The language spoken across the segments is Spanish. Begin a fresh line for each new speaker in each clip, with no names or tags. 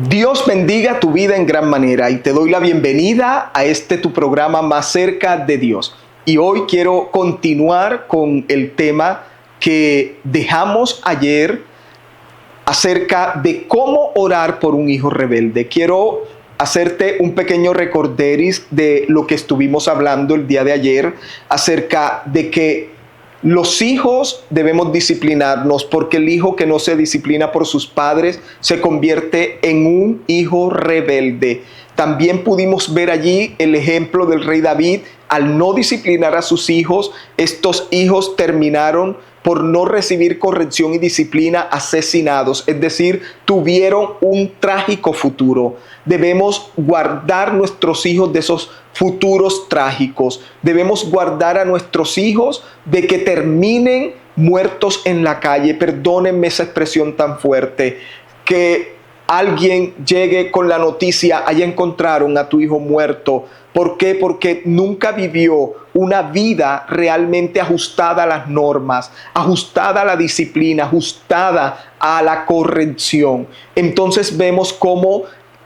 Dios bendiga tu vida en gran manera y te doy la bienvenida a tu programa Más cerca de Dios. Y hoy quiero continuar con el tema que dejamos ayer acerca de cómo orar por un hijo rebelde. Quiero hacerte un pequeño recorderis de lo que estuvimos hablando el día de ayer acerca de que los hijos debemos disciplinarnos porque el hijo que no se disciplina por sus padres se convierte en un hijo rebelde. También pudimos ver allí el ejemplo del rey David. Al no disciplinar a sus hijos, estos hijos terminaron por no recibir corrección y disciplina asesinados, es decir, tuvieron un trágico futuro. Debemos guardar nuestros hijos de esos futuros trágicos. Debemos guardar a nuestros hijos de que terminen muertos en la calle. Perdónenme esa expresión tan fuerte. Que alguien llegue con la noticia: allá encontraron a tu hijo muerto. ¿Por qué? Porque nunca vivió una vida realmente ajustada a las normas, ajustada a la disciplina, ajustada a la corrección. Entonces vemos cómo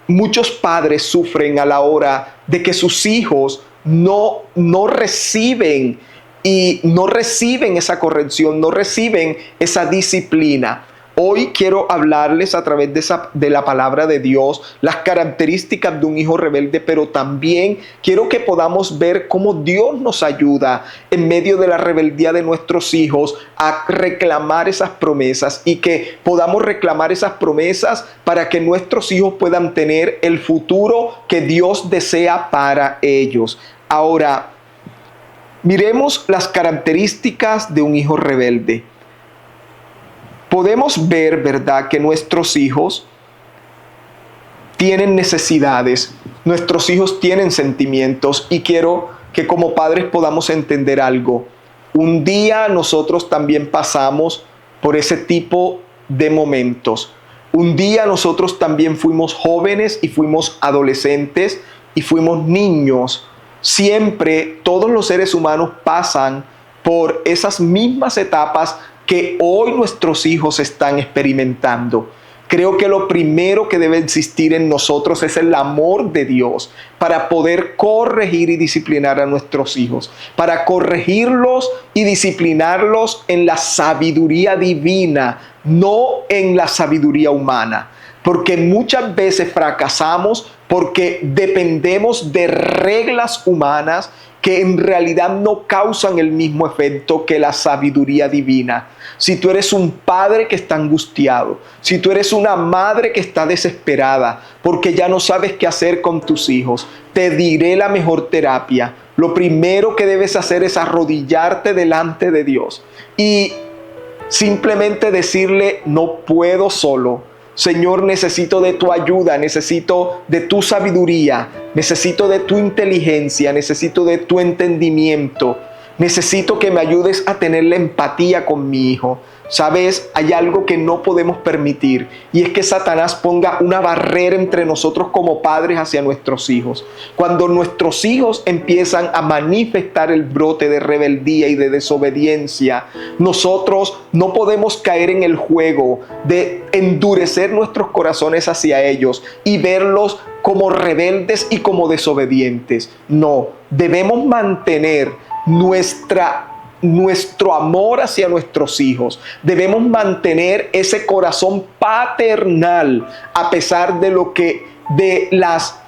muchos padres sufren a la hora de que sus hijos no reciben esa corrección, no reciben esa disciplina. Hoy quiero hablarles a través de la palabra de Dios las características de un hijo rebelde, pero también quiero que podamos ver cómo Dios nos ayuda en medio de la rebeldía de nuestros hijos a reclamar esas promesas y que podamos reclamar esas promesas para que nuestros hijos puedan tener el futuro que Dios desea para ellos. Ahora, miremos las características de un hijo rebelde. Podemos ver, ¿verdad?, que nuestros hijos tienen necesidades, nuestros hijos tienen sentimientos, y quiero que como padres podamos entender algo. Un día nosotros también pasamos por ese tipo de momentos. Un día nosotros también fuimos jóvenes y fuimos adolescentes y fuimos niños. Siempre todos los seres humanos pasan por esas mismas etapas que hoy nuestros hijos están experimentando. Creo que lo primero que debe existir en nosotros es el amor de Dios para poder corregir y disciplinar a nuestros hijos, para corregirlos y disciplinarlos en la sabiduría divina, no en la sabiduría humana. Porque muchas veces fracasamos porque dependemos de reglas humanas que en realidad no causan el mismo efecto que la sabiduría divina. Si tú eres un padre que está angustiado, si tú eres una madre que está desesperada porque ya no sabes qué hacer con tus hijos, te diré la mejor terapia. Lo primero que debes hacer es arrodillarte delante de Dios y simplemente decirle: no puedo solo. Señor, necesito de tu ayuda, necesito de tu sabiduría, necesito de tu inteligencia, necesito de tu entendimiento. Necesito que me ayudes a tener la empatía con mi hijo. Sabes, hay algo que no podemos permitir, y es que Satanás ponga una barrera entre nosotros como padres hacia nuestros hijos. Cuando nuestros hijos empiezan a manifestar el brote de rebeldía y de desobediencia, nosotros no podemos caer en el juego de endurecer nuestros corazones hacia ellos y verlos como rebeldes y como desobedientes. No, debemos mantener nuestro amor hacia nuestros hijos. Debemos mantener ese corazón paternal a pesar de las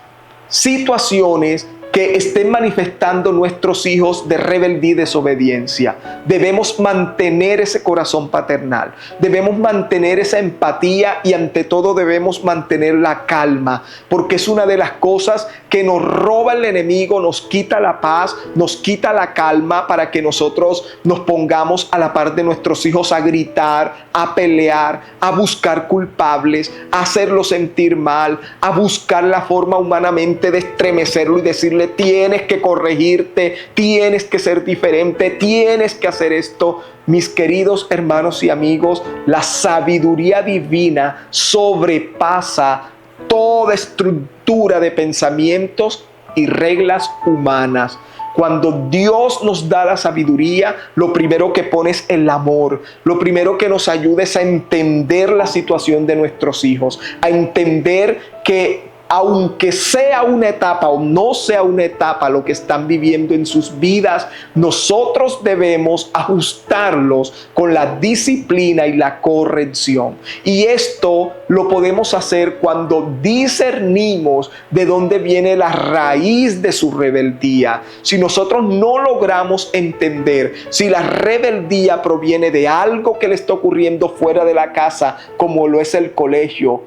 situaciones que estén manifestando nuestros hijos de rebeldía y desobediencia. Debemos mantener ese corazón paternal, debemos mantener esa empatía y ante todo debemos mantener la calma, porque es una de las cosas que nos roba el enemigo, nos quita la paz, nos quita la calma para que nosotros nos pongamos a la par de nuestros hijos a gritar, a pelear, a buscar culpables, a hacerlo sentir mal, a buscar la forma humanamente de estremecerlo y decirle: tienes que corregirte, tienes que ser diferente, tienes que hacer esto. Mis queridos hermanos y amigos, la sabiduría divina sobrepasa toda estructura de pensamientos y reglas humanas. Cuando Dios nos da la sabiduría, lo primero que pone es el amor. Lo primero que nos ayuda es a entender la situación de nuestros hijos, a entender que aunque sea una etapa o no sea una etapa lo que están viviendo en sus vidas, nosotros debemos ajustarlos con la disciplina y la corrección. Y esto lo podemos hacer cuando discernimos de dónde viene la raíz de su rebeldía. Si nosotros no logramos entender si la rebeldía proviene de algo que le está ocurriendo fuera de la casa, como lo es el colegio,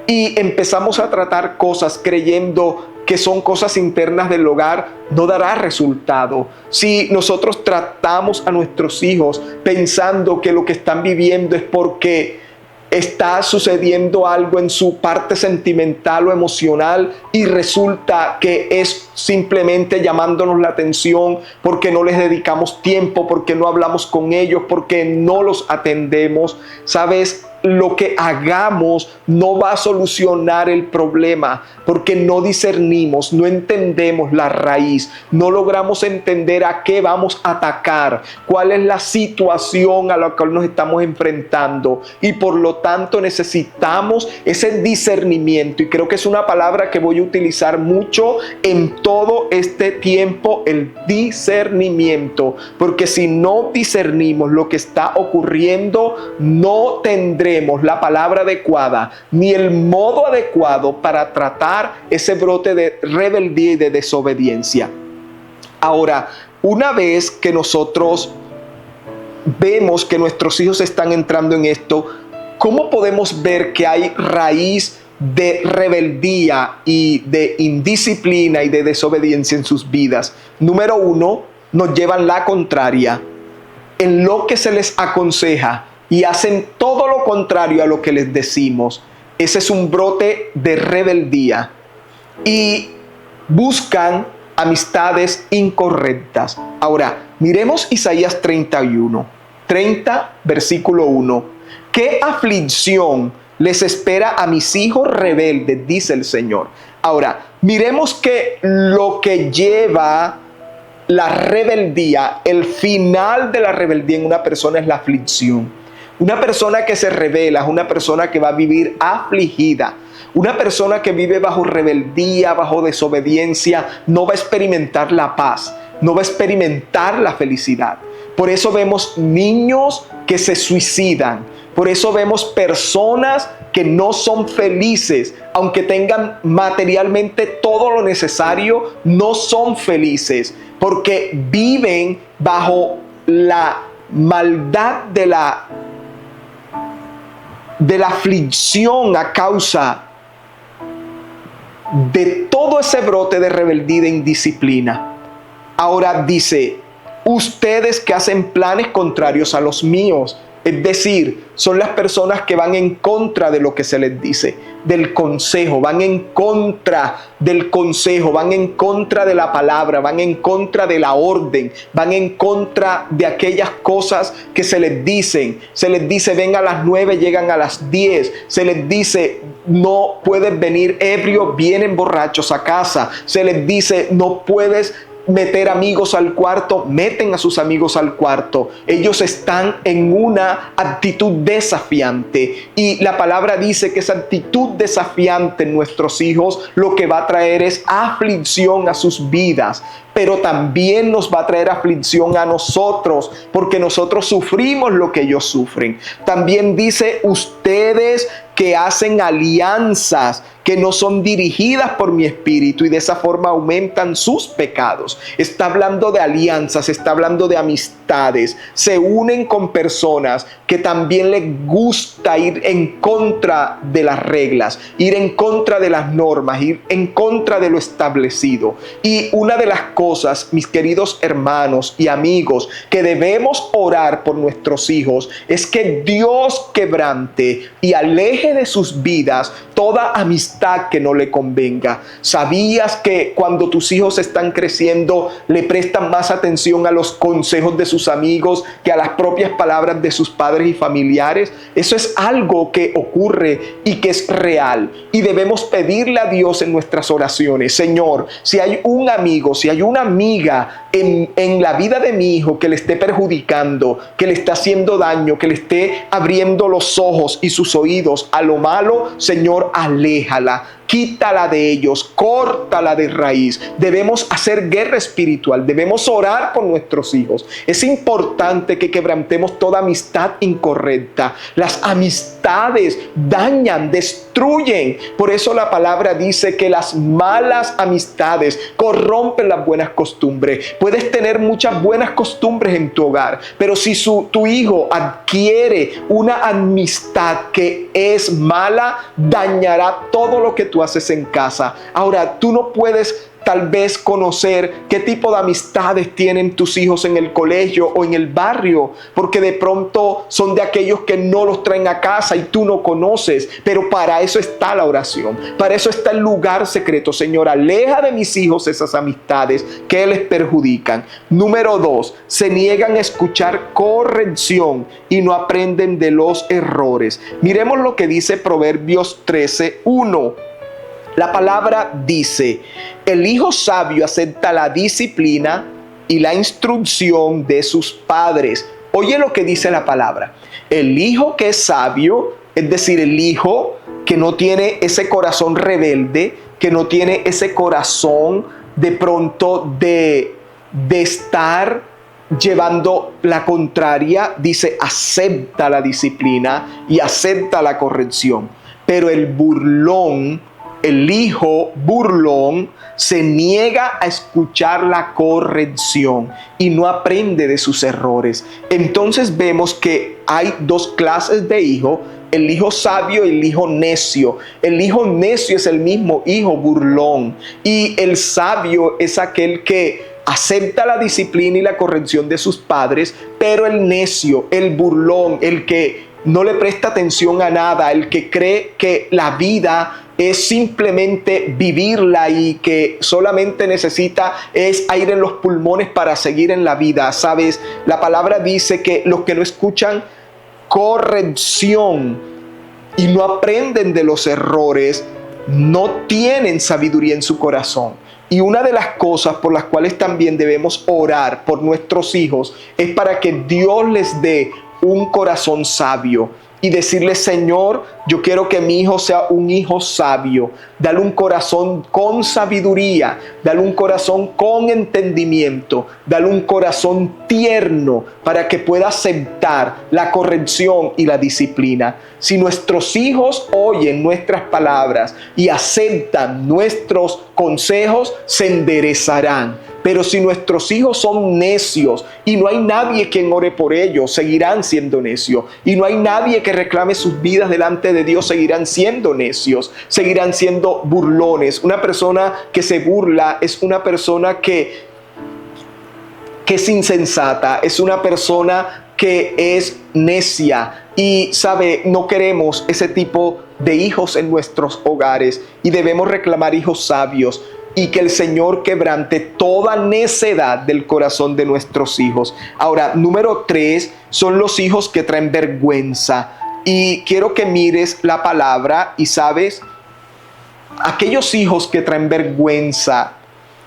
y empezamos a tratar cosas creyendo que son cosas internas del hogar, no dará resultado. Si nosotros tratamos a nuestros hijos pensando que lo que están viviendo es porque está sucediendo algo en su parte sentimental o emocional y resulta que es simplemente llamándonos la atención porque no les dedicamos tiempo, porque no hablamos con ellos, porque no los atendemos, ¿sabes? Lo que hagamos no va a solucionar el problema porque no discernimos, no entendemos la raíz, no logramos entender a qué vamos a atacar, cuál es la situación a la cual nos estamos enfrentando, y por lo tanto necesitamos ese discernimiento. Y creo que es una palabra que voy a utilizar mucho en todo este tiempo, el discernimiento, porque si no discernimos lo que está ocurriendo, no tendremos la palabra adecuada ni el modo adecuado para tratar ese brote de rebeldía y de desobediencia. Ahora, una vez que nosotros vemos que nuestros hijos están entrando en esto, ¿cómo podemos ver que hay raíz de rebeldía y de indisciplina y de desobediencia en sus vidas? Número uno, nos llevan la contraria en lo que se les aconseja y hacen todo lo contrario a lo que les decimos. Ese es un brote de rebeldía. Y buscan amistades incorrectas. Ahora, miremos Isaías 30, versículo 1. ¿Qué aflicción les espera a mis hijos rebeldes?, dice el Señor. Ahora, miremos que lo que lleva la rebeldía, el final de la rebeldía en una persona es la aflicción. Una persona que se revela es una persona que va a vivir afligida. Una persona que vive bajo rebeldía, bajo desobediencia, no va a experimentar la paz, no va a experimentar la felicidad. Por eso vemos niños que se suicidan. Por eso vemos personas que no son felices, aunque tengan materialmente todo lo necesario, no son felices, porque viven bajo la maldad de la aflicción a causa de todo ese brote de rebeldía e indisciplina. Ahora dice, ustedes que hacen planes contrarios a los míos, es decir, son las personas que van en contra de lo que se les dice, del consejo, van en contra del consejo, van en contra de la palabra, van en contra de la orden, van en contra de aquellas cosas que se les dicen. Se les dice, ven a las 9, llegan a las 10. Se les dice, no puedes venir ebrio, vienen borrachos a casa. Se les dice, no puedes meter amigos al cuarto, meten a sus amigos al cuarto. Ellos están en una actitud desafiante, y la palabra dice que esa actitud desafiante en nuestros hijos lo que va a traer es aflicción a sus vidas, pero también nos va a traer aflicción a nosotros, porque nosotros sufrimos lo que ellos sufren. También dice, ustedes que hacen alianzas que no son dirigidas por mi espíritu, y de esa forma aumentan sus pecados. Está hablando de alianzas, está hablando de amistades. Se unen con personas que también les gusta ir en contra de las reglas, ir en contra de las normas, ir en contra de lo establecido. Y una de las cosas, mis queridos hermanos y amigos, que debemos orar por nuestros hijos es que Dios quebrante y aleje aleje de sus vidas toda amistad que no le convenga. ¿Sabías que cuando tus hijos están creciendo le prestan más atención a los consejos de sus amigos que a las propias palabras de sus padres y familiares? Eso es algo que ocurre y que es real, y debemos pedirle a Dios en nuestras oraciones: Señor, si hay un amigo, si hay una amiga en la vida de mi hijo que le esté perjudicando, que le está haciendo daño, que le esté abriendo los ojos y sus oídos a lo malo, Señor, aléjala, quítala de ellos, córtala de raíz. Debemos hacer guerra espiritual, debemos orar por nuestros hijos. Es importante que quebrantemos toda amistad incorrecta. Las amistades dañan, destruyen. Por eso la palabra dice que las malas amistades corrompen las buenas costumbres. Puedes tener muchas buenas costumbres en tu hogar, pero si tu hijo adquiere una amistad que es mala, dañará todo lo que tú haces en casa. Ahora, tú no puedes tal vez conocer qué tipo de amistades tienen tus hijos en el colegio o en el barrio, porque de pronto son de aquellos que no los traen a casa y tú no conoces. Pero para eso está la oración, para eso está el lugar secreto. Señor, aleja de mis hijos esas amistades que les perjudican. Número 2, se niegan a escuchar corrección y no aprenden de los errores. Miremos lo que dice Proverbios 13:1. La palabra dice: el hijo sabio acepta la disciplina y la instrucción de sus padres. Oye lo que dice la palabra. El hijo que es sabio, es decir, el hijo que no tiene ese corazón rebelde, que no tiene ese corazón de pronto de estar llevando la contraria, dice: acepta la disciplina y acepta la corrección. Pero el burlón, el hijo burlón, se niega a escuchar la corrección y no aprende de sus errores. Entonces vemos que hay dos clases de hijo: el hijo sabio y el hijo necio. El hijo necio es el mismo hijo burlón, y el sabio es aquel que acepta la disciplina y la corrección de sus padres. Pero el necio, el burlón, el que no le presta atención a nada, el que cree que la vida es simplemente vivirla y que solamente necesita es aire en los pulmones para seguir en la vida. ¿Sabes? La palabra dice que los que no escuchan corrección y no aprenden de los errores no tienen sabiduría en su corazón. Y una de las cosas por las cuales también debemos orar por nuestros hijos es para que Dios les dé un corazón sabio y decirle: Señor, yo quiero que mi hijo sea un hijo sabio. Dale un corazón con sabiduría, dale un corazón con entendimiento, dale un corazón tierno para que pueda aceptar la corrección y la disciplina. Si nuestros hijos oyen nuestras palabras y aceptan nuestros consejos, se enderezarán. Pero si nuestros hijos son necios y no hay nadie quien ore por ellos, seguirán siendo necios. Y no hay nadie que reclame sus vidas delante de Dios, seguirán siendo necios, seguirán siendo burlones. Una persona que se burla es una persona que es insensata, es una persona que es necia. Y sabe, no queremos ese tipo de hijos en nuestros hogares y debemos reclamar hijos sabios. Y que el Señor quebrante toda necedad del corazón de nuestros hijos. Ahora, número 3, son los hijos que traen vergüenza. Y quiero que mires la palabra y sabes, aquellos hijos que traen vergüenza,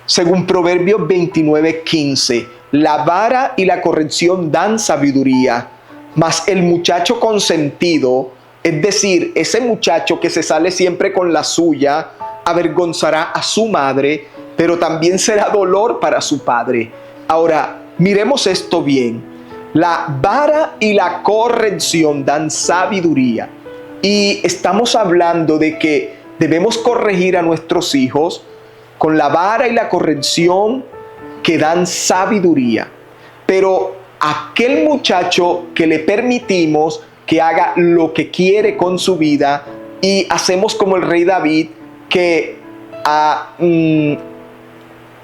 según Proverbios 29:15, la vara y la corrección dan sabiduría, mas el muchacho consentido, es decir, ese muchacho que se sale siempre con la suya, avergonzará a su madre, pero también será dolor para su padre. Ahora, miremos esto bien. La vara y la corrección dan sabiduría. Y estamos hablando de que debemos corregir a nuestros hijos con la vara y la corrección que dan sabiduría. Pero aquel muchacho que le permitimos que haga lo que quiere con su vida y hacemos como el rey David, que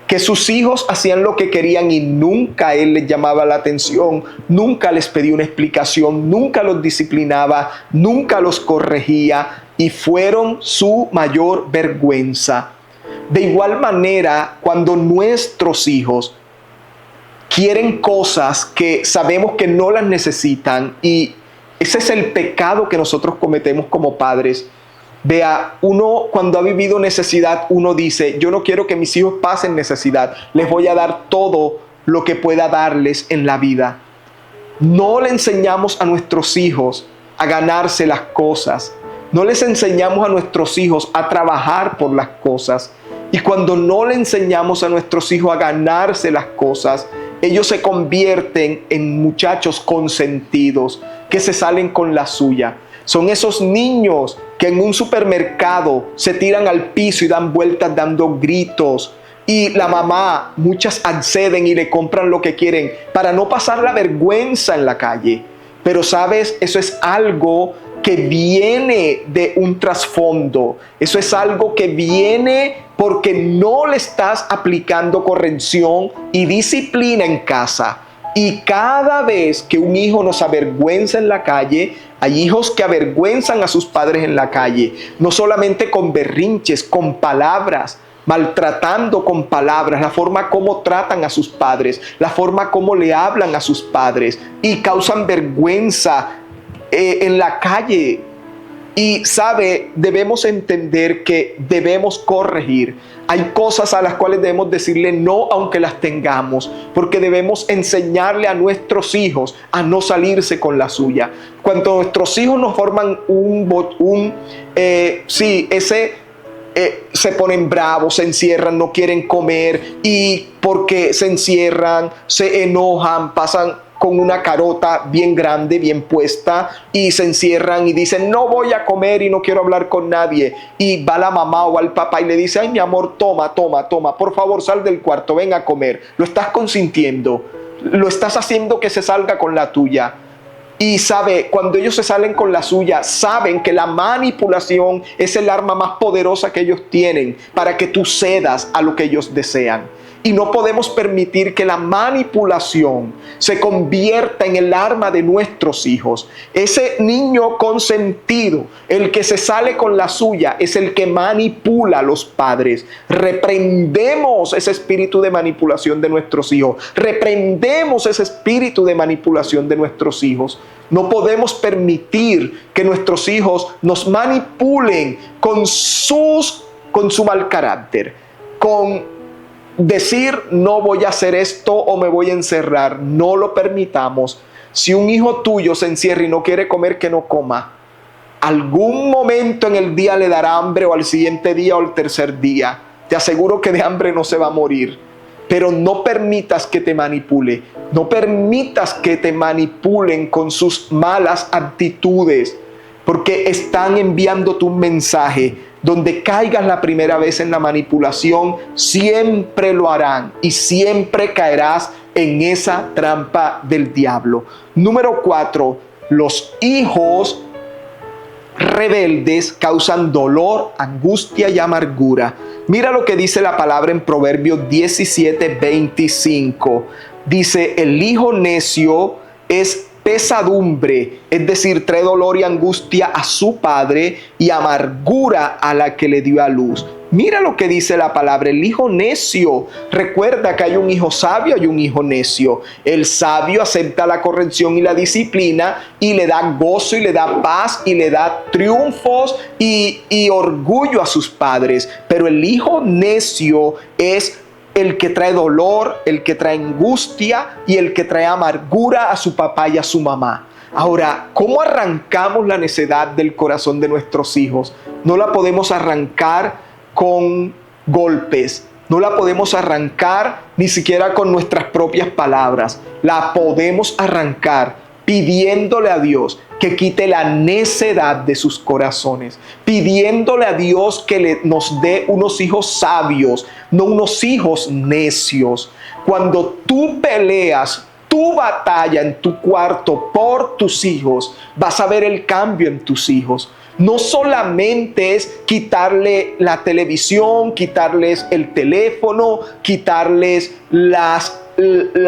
que sus hijos hacían lo que querían y nunca él les llamaba la atención, nunca les pedía una explicación, nunca los disciplinaba, nunca los corregía y fueron su mayor vergüenza. De igual manera, cuando nuestros hijos quieren cosas que sabemos que no las necesitan, y ese es el pecado que nosotros cometemos como padres. Vea, uno cuando ha vivido necesidad, uno dice, yo no quiero que mis hijos pasen necesidad, les voy a dar todo lo que pueda darles en la vida. No le enseñamos a nuestros hijos a ganarse las cosas, no les enseñamos a nuestros hijos a trabajar por las cosas. Y cuando no le enseñamos a nuestros hijos a ganarse las cosas, ellos se convierten en muchachos consentidos que se salen con la suya. Son esos niños que en un supermercado se tiran al piso y dan vueltas dando gritos. Y la mamá, muchas acceden y le compran lo que quieren para no pasar la vergüenza en la calle. Pero sabes, eso es algo que viene de un trasfondo. Eso es algo que viene porque no le estás aplicando corrección y disciplina en casa. Y cada vez que un hijo nos avergüenza en la calle, hay hijos que avergüenzan a sus padres en la calle, no solamente con berrinches, con palabras, maltratando con palabras, la forma como tratan a sus padres, la forma como le hablan a sus padres y causan vergüenza en la calle. Y sabe, debemos entender que debemos corregir. Hay cosas a las cuales debemos decirle no aunque las tengamos, porque debemos enseñarle a nuestros hijos a no salirse con la suya. Cuando nuestros hijos nos forman se ponen bravos, se encierran, no quieren comer y porque se encierran, se enojan, pasan con una carota bien grande, bien puesta y se encierran y dicen no voy a comer y no quiero hablar con nadie, y va la mamá o al papá y le dice ay mi amor, toma, por favor sal del cuarto, ven a comer. Lo estás consintiendo, lo estás haciendo que se salga con la tuya. Y sabe, cuando ellos se salen con la suya, saben que la manipulación es el arma más poderosa que ellos tienen para que tú cedas a lo que ellos desean. Y no podemos permitir que la manipulación se convierta en el arma de nuestros hijos. Ese niño consentido, el que se sale con la suya, es el que manipula a los padres. Reprendemos ese espíritu de manipulación de nuestros hijos. Reprendemos ese espíritu de manipulación de nuestros hijos. No podemos permitir que nuestros hijos nos manipulen con su mal carácter, con decir no voy a hacer esto o me voy a encerrar. No lo permitamos. Si un hijo tuyo se encierra y no quiere comer, que no coma. Algún momento en el día le dará hambre, o al siguiente día o al tercer día. Te aseguro que de hambre no se va a morir. Pero no permitas que te manipule. No permitas que te manipulen con sus malas actitudes, porque están enviándote un mensaje. Donde caigas la primera vez en la manipulación, siempre lo harán y siempre caerás en esa trampa del diablo. Número 4, los hijos rebeldes causan dolor, angustia y amargura. Mira lo que dice la palabra en Proverbios 17:25. Dice, el hijo necio es pesadumbre, es decir, trae dolor y angustia a su padre y amargura a la que le dio a luz. Mira lo que dice la palabra, el hijo necio. Recuerda que hay un hijo sabio y un hijo necio. El sabio acepta la corrección y la disciplina y le da gozo y le da paz y le da triunfos y orgullo a sus padres. Pero el hijo necio es el que trae dolor, el que trae angustia y el que trae amargura a su papá y a su mamá. Ahora, ¿cómo arrancamos la necedad del corazón de nuestros hijos? No la podemos arrancar con golpes, no la podemos arrancar ni siquiera con nuestras propias palabras. La podemos arrancar pidiéndole a Dios que quite la necedad de sus corazones, pidiéndole a Dios que nos dé unos hijos sabios, no unos hijos necios. Cuando tú peleas tu batalla en tu cuarto por tus hijos, vas a ver el cambio en tus hijos. No solamente es quitarle la televisión, quitarles el teléfono, quitarles las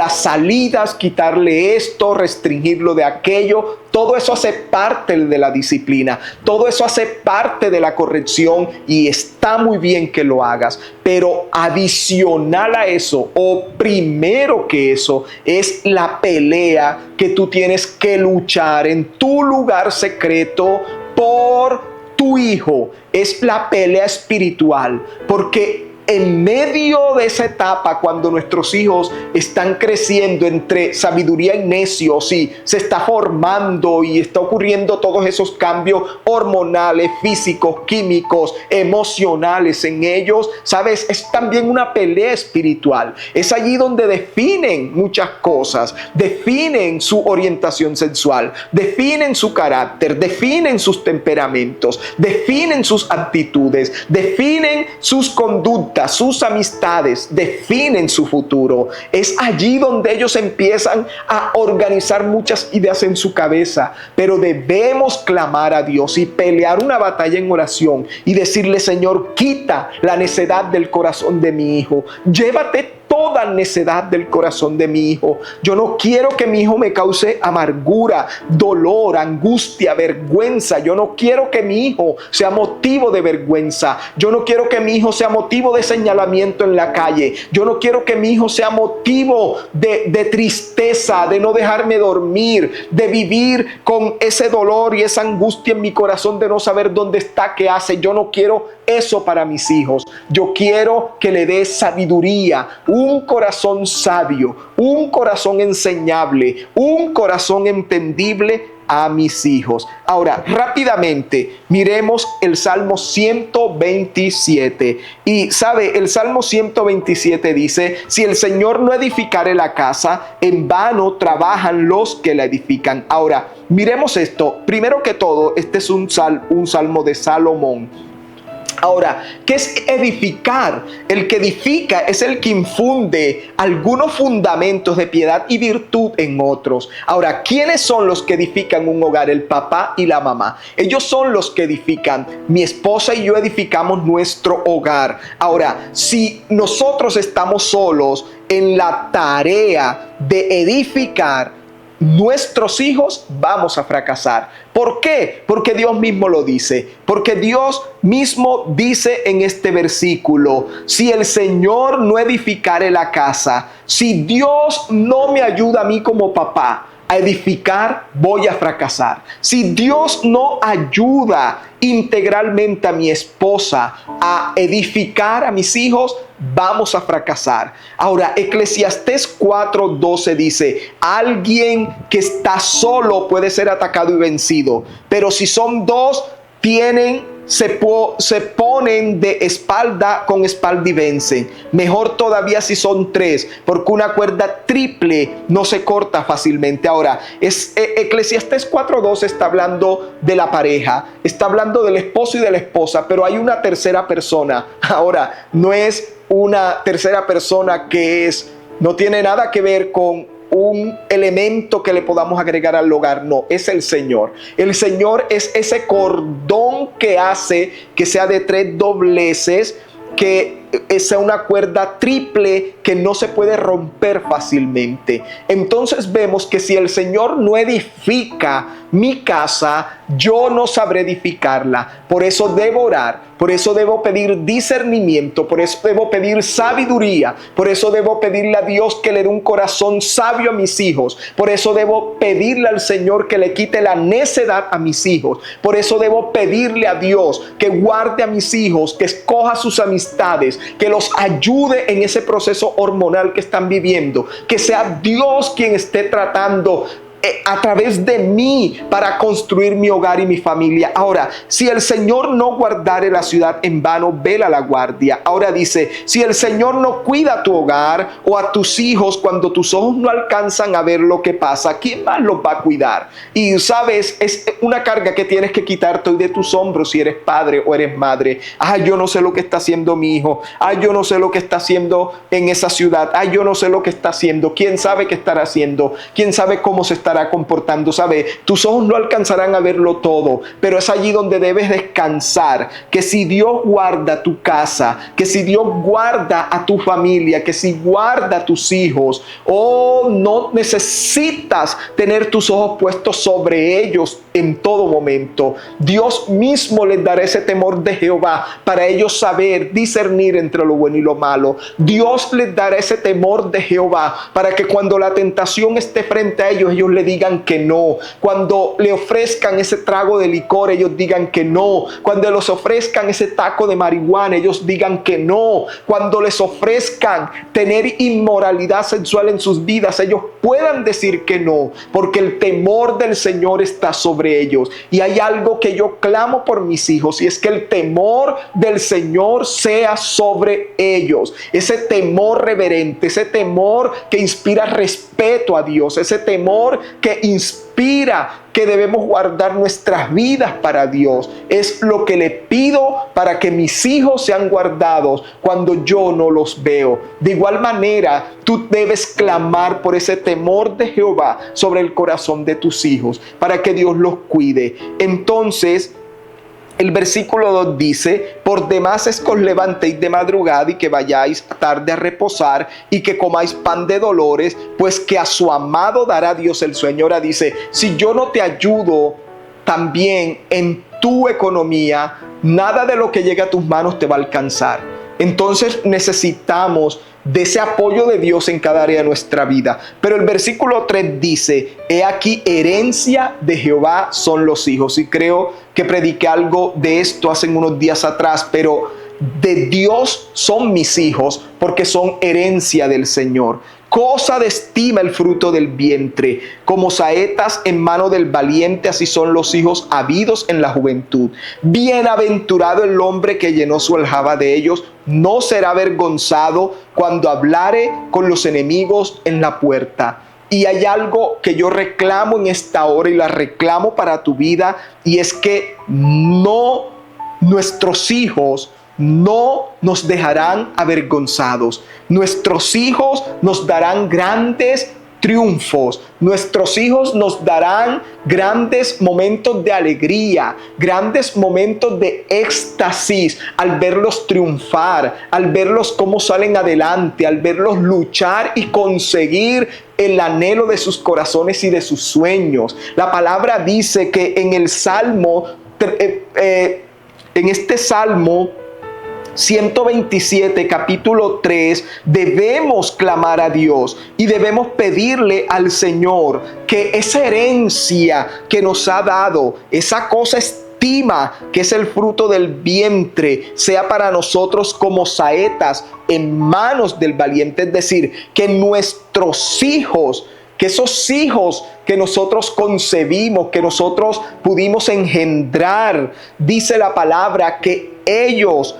salidas, quitarle esto, restringirlo de aquello. Todo eso hace parte de la disciplina, todo eso hace parte de la corrección y está muy bien que lo hagas. Pero adicional a eso, o primero que eso, es la pelea que tú tienes que luchar en tu lugar secreto por tu hijo. Es la pelea espiritual, porque en medio de esa etapa, cuando nuestros hijos están creciendo entre sabiduría y necios y se está formando y está ocurriendo todos esos cambios hormonales, físicos, químicos, emocionales en ellos, ¿sabes? Es también una pelea espiritual. Es allí donde definen muchas cosas, definen su orientación sexual, definen su carácter, definen sus temperamentos, definen sus actitudes, definen sus conductas, sus amistades, definen su futuro. Es allí donde ellos empiezan a organizar muchas ideas en su cabeza, pero debemos clamar a Dios y pelear una batalla en oración y decirle: Señor, quita la necedad del corazón de mi hijo, llévate toda necedad del corazón de mi hijo. Yo no quiero que mi hijo me cause amargura, dolor, angustia, vergüenza. Yo no quiero que mi hijo sea motivo de vergüenza. Yo no quiero que mi hijo sea motivo de señalamiento en la calle. Yo no quiero que mi hijo sea motivo de tristeza, de no dejarme dormir, de vivir con ese dolor y esa angustia en mi corazón de no saber dónde está, qué hace. Yo no quiero eso para mis hijos. Yo quiero que le dé sabiduría, un corazón sabio, un corazón enseñable, un corazón entendible a mis hijos. Ahora, rápidamente, miremos el Salmo 127. Y sabe, el Salmo 127 dice: si el Señor no edificare la casa, en vano trabajan los que la edifican. Ahora, miremos esto. Primero que todo, este es un salmo de Salomón. Ahora, ¿qué es edificar? El que edifica es el que infunde algunos fundamentos de piedad y virtud en otros. Ahora, ¿quiénes son los que edifican un hogar? El papá y la mamá. Ellos son los que edifican. Mi esposa y yo edificamos nuestro hogar. Ahora, si nosotros estamos solos en la tarea de edificar nuestros hijos, vamos a fracasar. ¿Por qué? Porque Dios mismo lo dice. Porque Dios mismo dice en este versículo: si el Señor no edificare la casa, si Dios no me ayuda a mí como papá a edificar, voy a fracasar. Si Dios no ayuda integralmente a mi esposa a edificar a mis hijos, vamos a fracasar. Ahora, Eclesiastés 4:12 dice: alguien que está solo puede ser atacado y vencido, pero si son dos, se ponen de espalda con espalda y vencen. Mejor todavía si son tres, porque una cuerda triple no se corta fácilmente. Ahora, Eclesiastés 4:12 está hablando de la pareja, está hablando del esposo y de la esposa, pero hay una tercera persona. Ahora, no es una tercera persona no tiene nada que ver con un elemento que le podamos agregar al hogar. No, es el Señor. El Señor es ese cordón que hace que sea de 3 dobleces, que sea una cuerda triple que no se puede romper fácilmente. Entonces vemos que si el Señor no edifica mi casa, yo no sabré edificarla. Por eso debo orar, por eso debo pedir discernimiento, por eso debo pedir sabiduría, por eso debo pedirle a Dios que le dé un corazón sabio a mis hijos, por eso debo pedirle al Señor que le quite la necedad a mis hijos, por eso debo pedirle a Dios que guarde a mis hijos, que escoja sus amistades, que los ayude en ese proceso hormonal que están viviendo, que sea Dios quien esté tratando a través de mí para construir mi hogar y mi familia. Ahora, si el Señor no guardare la ciudad, en vano vela la guardia. Ahora dice, si el Señor no cuida tu hogar o a tus hijos, cuando tus ojos no alcanzan a ver lo que pasa, ¿quién más los va a cuidar? Y sabes, es una carga que tienes que quitarte hoy de tus hombros si eres padre o eres madre. Yo no sé lo que está haciendo mi hijo. Yo no sé lo que está haciendo en esa ciudad. Yo no sé lo que está haciendo. ¿Quién sabe qué estará haciendo? ¿Quién sabe cómo se estará comportando? ¿Sabe? Tus ojos no alcanzarán a verlo todo, pero es allí donde debes descansar, que si Dios guarda tu casa, que si Dios guarda a tu familia, que si guarda a tus hijos, no necesitas tener tus ojos puestos sobre ellos en todo momento. Dios mismo les dará ese temor de Jehová para ellos saber discernir entre lo bueno y lo malo. Dios les dará ese temor de Jehová para que cuando la tentación esté frente a ellos, ellos le digan que no. Cuando le ofrezcan ese trago de licor, ellos digan que no. Cuando les ofrezcan ese taco de marihuana, ellos digan que no. Cuando les ofrezcan tener inmoralidad sexual en sus vidas, ellos puedan decir que no, porque el temor del Señor está sobre ellos. Y hay algo que yo clamo por mis hijos, y es que el temor del Señor sea sobre ellos. Ese temor reverente, ese temor que inspira respeto a Dios, ese temor que inspira que debemos guardar nuestras vidas para Dios. Es lo que le pido para que mis hijos sean guardados cuando yo no los veo. De igual manera, tú debes clamar por ese temor de Jehová sobre el corazón de tus hijos, para que Dios los cuide. Entonces, el versículo 2 dice, por demás es que os levantéis de madrugada y que vayáis tarde a reposar y que comáis pan de dolores, pues que a su amado dará Dios el sueño. Ahora dice, si yo no te ayudo también en tu economía, nada de lo que llegue a tus manos te va a alcanzar. Entonces necesitamos de ese apoyo de Dios en cada área de nuestra vida. Pero el versículo 3 dice, he aquí herencia de Jehová son los hijos. Y creo que prediqué algo de esto hace unos días atrás, pero de Dios son mis hijos porque son herencia del Señor. Cosa de estima el fruto del vientre, como saetas en mano del valiente, así son los hijos habidos en la juventud. Bienaventurado el hombre que llenó su aljaba de ellos, no será avergonzado cuando hablare con los enemigos en la puerta. Y hay algo que yo reclamo en esta hora y la reclamo para tu vida, y es que nuestros hijos no nos dejarán avergonzados. Nuestros hijos nos darán grandes triunfos. Nuestros hijos nos darán grandes momentos de alegría, grandes momentos de éxtasis al verlos triunfar, al verlos cómo salen adelante, al verlos luchar y conseguir el anhelo de sus corazones y de sus sueños. La palabra dice que en el Salmo, en este Salmo 127, capítulo 3, debemos clamar a Dios y debemos pedirle al Señor que esa herencia que nos ha dado, esa cosa estima que es el fruto del vientre, sea para nosotros como saetas en manos del valiente. Es decir, que nuestros hijos, que esos hijos que nosotros concebimos, que nosotros pudimos engendrar, dice la palabra, que ellos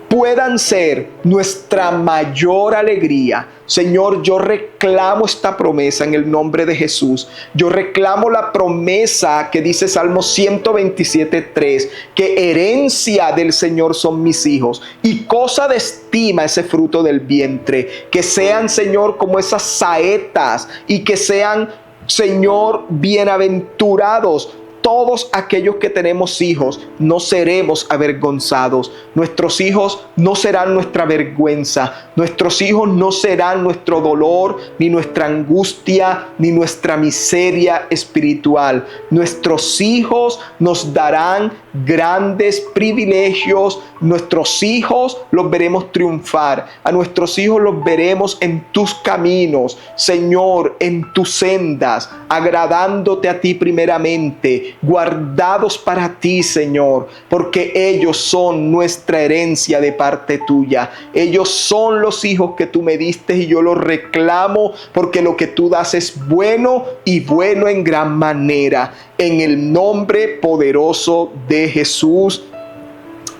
puedan ser nuestra mayor alegría. Señor, yo reclamo esta promesa en el nombre de Jesús. Yo reclamo la promesa que dice Salmo 127:3, que herencia del Señor son mis hijos y cosa de estima ese fruto del vientre. Que sean, Señor, como esas saetas y que sean, Señor, bienaventurados todos aquellos que tenemos hijos. No seremos avergonzados. Nuestros hijos no serán nuestra vergüenza. Nuestros hijos no serán nuestro dolor, ni nuestra angustia, ni nuestra miseria espiritual. Nuestros hijos nos darán grandes privilegios. Nuestros hijos los veremos triunfar. A nuestros hijos los veremos en tus caminos, Señor, en tus sendas, agradándote a ti primeramente, guardados para ti, Señor, porque ellos son nuestra herencia de parte tuya. Ellos son los hijos que tú me diste y yo los reclamo, porque lo que tú das es bueno y bueno en gran manera. En el nombre poderoso de Jesús.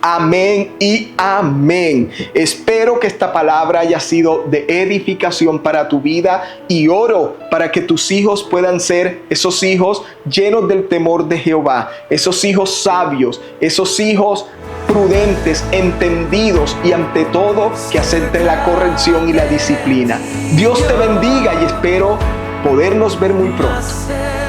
Amén y amén. Espero que esta palabra haya sido de edificación para tu vida y oro para que tus hijos puedan ser esos hijos llenos del temor de Jehová, esos hijos sabios, esos hijos prudentes, entendidos y ante todo que acepten la corrección y la disciplina. Dios te bendiga y espero podernos ver muy pronto.